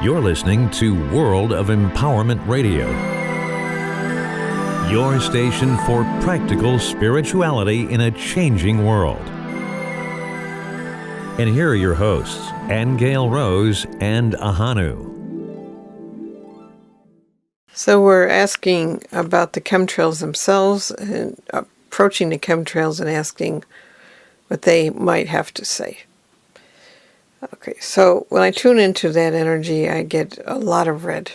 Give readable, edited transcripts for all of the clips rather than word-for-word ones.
You're listening to World of Empowerment Radio, your station for practical spirituality in a changing world. And here are your hosts, Aingeal Rose Ahonu. So we're asking about the chemtrails themselves and approaching the chemtrails and asking what they might have to say. Okay, so when I tune into that energy, I get a lot of red.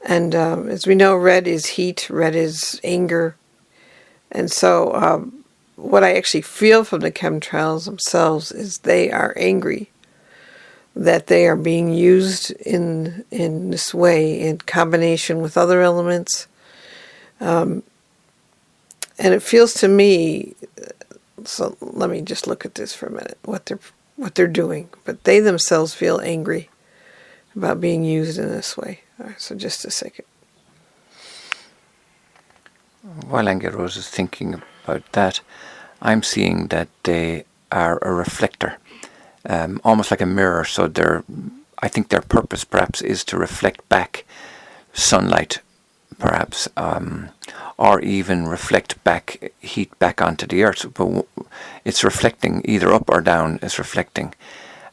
And as we know, red is heat, red is anger. And so what I actually feel from the chemtrails themselves is they are angry that they are being used in this way in combination with other elements. And it feels to me, so let me just look at this for a minute, what they're doing. But they themselves feel angry about being used in this way. All right, so just a second. While Aingeal Rose is thinking about that, I'm seeing that they are a reflector, almost like a mirror. So I think their purpose perhaps is to reflect back sunlight, perhaps, or even reflect back heat back onto the earth. But it's reflecting either up or down. It's reflecting.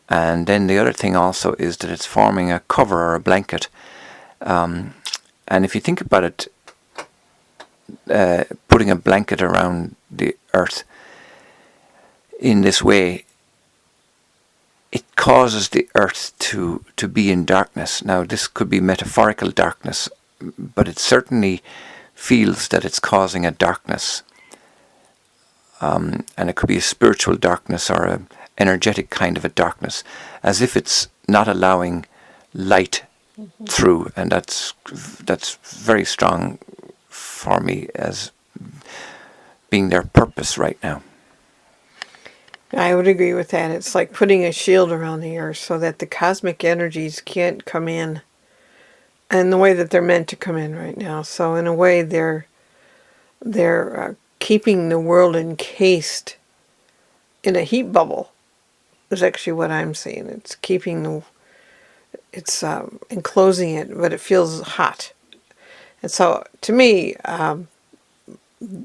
And then the other thing also is that it's forming a cover or a blanket. And if you think about it, putting a blanket around the earth in this way, it causes the earth to be in darkness. Now, this could be metaphorical darkness, but it certainly feels that it's causing a darkness. And it could be a spiritual darkness or an energetic kind of a darkness, as if it's not allowing light through. And that's very strong for me as being their purpose right now. I would agree with that. It's like putting a shield around the earth so that the cosmic energies can't come in in the way that they're meant to come in right now. So in a way, they're keeping the world encased in a heat bubble. Is actually what I'm seeing. It's enclosing it, but it feels hot. And so, to me,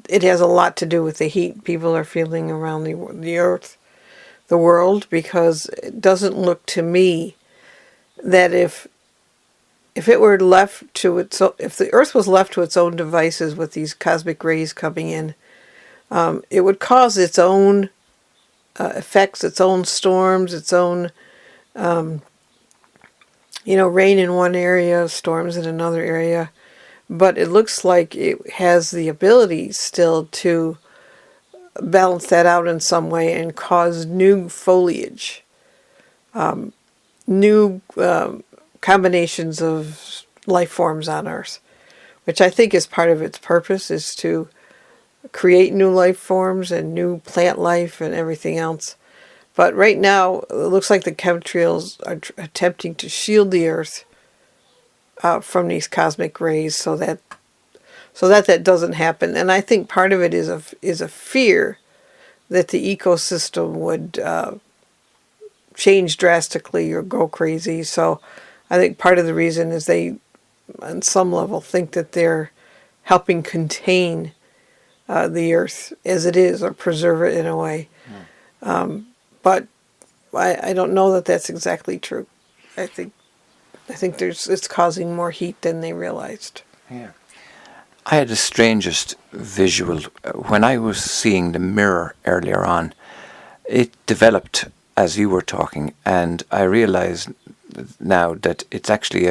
it has a lot to do with the heat people are feeling around the earth, the world, because it doesn't look to me that if it were left to if the earth was left to its own devices with these cosmic rays coming in, it would cause its own effects, its own storms, its own, rain in one area, storms in another area. But it looks like it has the ability still to balance that out in some way and cause new foliage, new combinations of life forms on Earth, which I think is part of its purpose, is to create new life forms and new plant life and everything else. But right now, it looks like the chemtrails are attempting to shield the Earth from these cosmic rays so that doesn't happen. And I think part of it is a fear that the ecosystem would change drastically or go crazy. So I think part of the reason is they, on some level, think that they're helping contain the earth as it is, or preserve it in a way. But I don't know that that's exactly true. I think it's causing more heat than they realized. Yeah. I had the strangest visual when I was seeing the mirror earlier on. It developed as you were talking, and I realized now that it's actually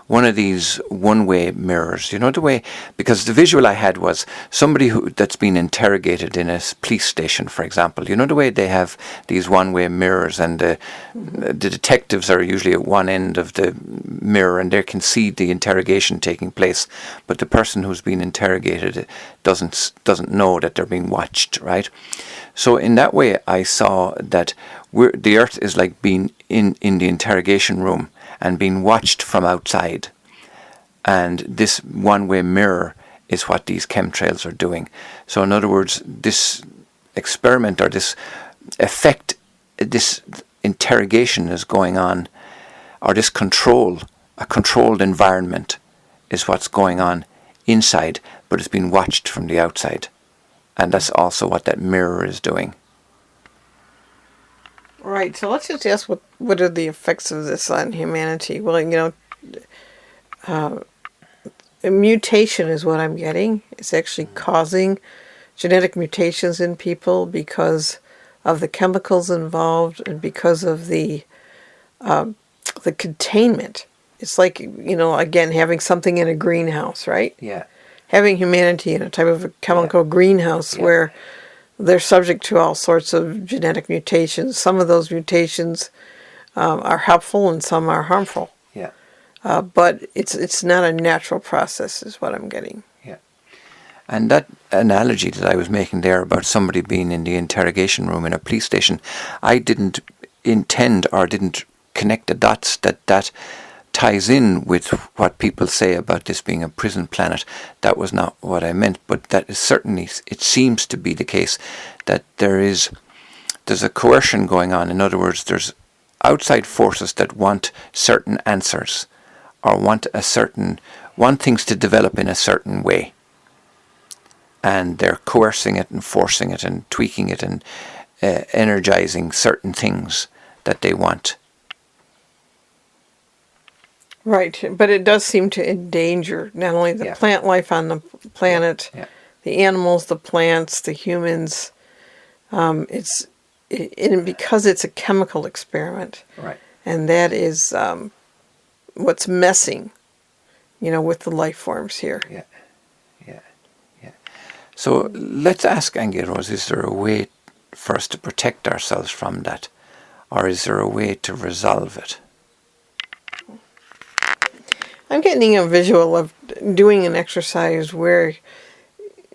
one of these one-way mirrors. You know the way, because the visual I had was somebody that's been interrogated in a police station, for example. You know the way they have these one-way mirrors, and the detectives are usually at one end of the mirror, and they can see the interrogation taking place, but the person who's been interrogated doesn't know that they're being watched, right? So in that way, I saw that the Earth is like being in the interrogation room and being watched from outside. And this one-way mirror is what these chemtrails are doing. So in other words, this experiment or this effect, this interrogation is going on, or this control, a controlled environment is what's going on inside, but it's being watched from the outside. And that's also what that mirror is doing. Right. So let's just ask what are the effects of this on humanity? Well, a mutation is what I'm getting. It's actually causing genetic mutations in people because of the chemicals involved and because of the containment. It's like, again, having something in a greenhouse, right? Yeah. Having humanity in a type of a chemical greenhouse where they're subject to all sorts of genetic mutations. Some of those mutations are helpful and some are harmful. Yeah. But it's not a natural process is what I'm getting. Yeah. And that analogy that I was making there about somebody being in the interrogation room in a police station, I didn't intend or didn't connect the dots that ties in with what people say about this being a prison planet. That was not what I meant, but that is certainly, it seems to be the case that there's a coercion going on. In other words, there's outside forces that want certain answers or want things to develop in a certain way. And they're coercing it and forcing it and tweaking it and energizing certain things that they want. Right, but it does seem to endanger not only the plant life on the planet, the animals, the plants, the humans. Because it's a chemical experiment, Right. And that is what's messing, with the life forms here. Yeah. So let's ask Aingeal Rose, is there a way for us to protect ourselves from that? Or is there a way to resolve it? I'm getting a visual of doing an exercise where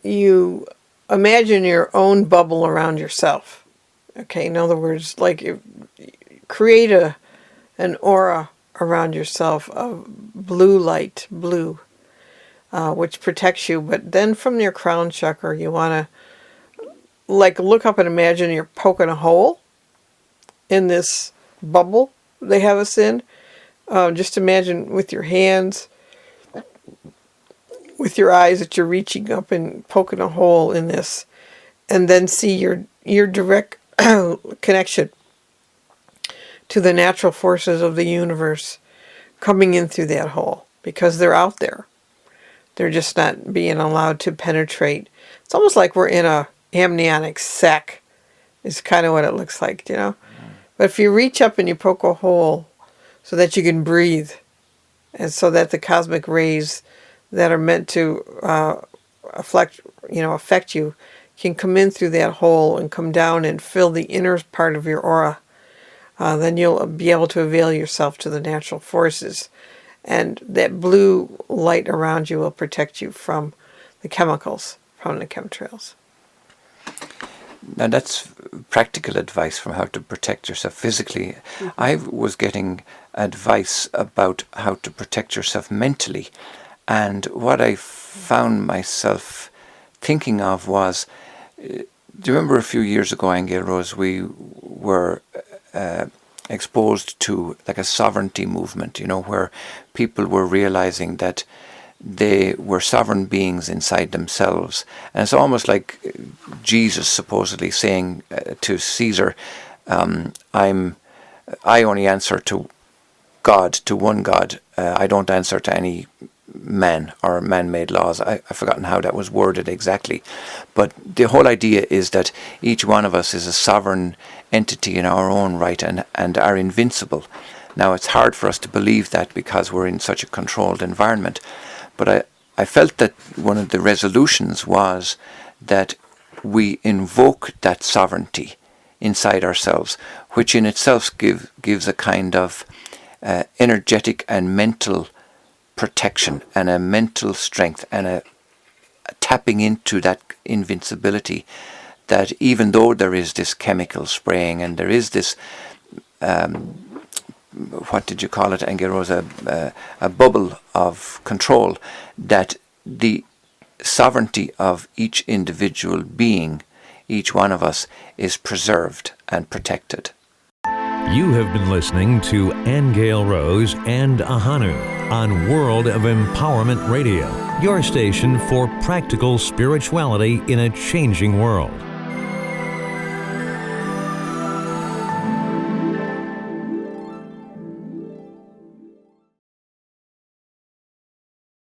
you imagine your own bubble around yourself. Okay, in other words, like create an aura around yourself of blue light, which protects you. But then from your crown chakra, you want to look up and imagine you're poking a hole in this bubble they have us in. Just imagine with your hands, with your eyes, that you're reaching up and poking a hole in this, and then see your direct connection to the natural forces of the universe coming in through that hole, because they're out there. They're just not being allowed to penetrate. It's almost like we're in a amniotic sac, is kind of what it looks like, But if you reach up and you poke a hole so that you can breathe, and so that the cosmic rays that are meant to affect you can come in through that hole and come down and fill the inner part of your aura, then you'll be able to avail yourself to the natural forces. And that blue light around you will protect you from the chemicals, from the chemtrails. Now that's practical advice from how to protect yourself physically. Mm-hmm. I was getting advice about how to protect yourself mentally. And what I found myself thinking of was, do you remember a few years ago, Aingeal Rose, we were exposed to like a sovereignty movement, where people were realizing that they were sovereign beings inside themselves. And it's almost like Jesus supposedly saying to Caesar, I only answer to God, to one God. I don't answer to any man or man-made laws. I've forgotten how that was worded exactly. But the whole idea is that each one of us is a sovereign entity in our own right and are invincible. Now, it's hard for us to believe that because we're in such a controlled environment. But I felt that one of the resolutions was that we invoke that sovereignty inside ourselves, which in itself gives a kind of energetic and mental protection and a mental strength and a tapping into that invincibility, that even though there is this chemical spraying and there is this what did you call it, Aingeal Rose, a bubble of control, that the sovereignty of each individual being, each one of us, is preserved and protected. You have been listening to Aingeal Rose Ahonu on World of Empowerment Radio, your station for practical spirituality in a changing world.